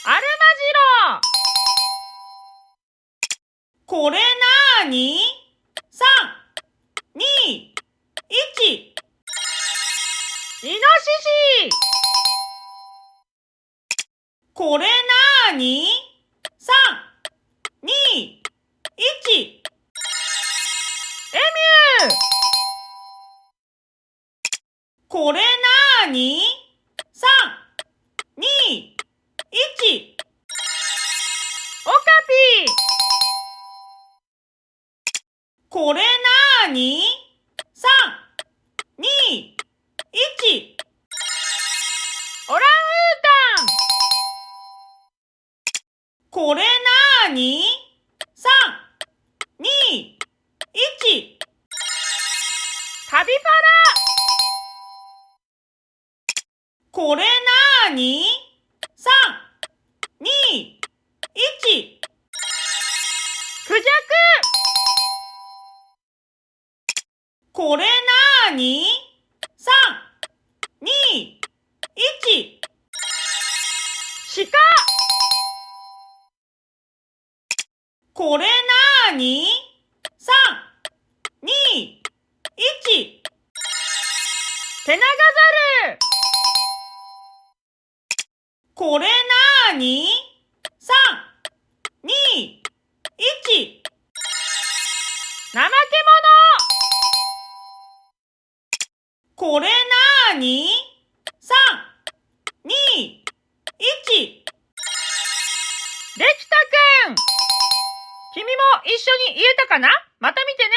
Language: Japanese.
アルマジロ。これなーに？ 3、2、1。イノシシ。これなーに？ 3、2、1。エミュー。これなーに？ 3、2、1。オカピ。これなーに？ 3、2、1。オランウータン。これなーに？ 3、2、1。カピバラ。これなーに？ 3、2、1。クジャク。これなーに？ 3、2、1。鹿。これなーに？ 3、2、1。テナガザル。これなーに？ 3、2、1。ナマケモノ。これなーに？ 3、2、1。できたくん。君も一緒に言えたかな？また見てね。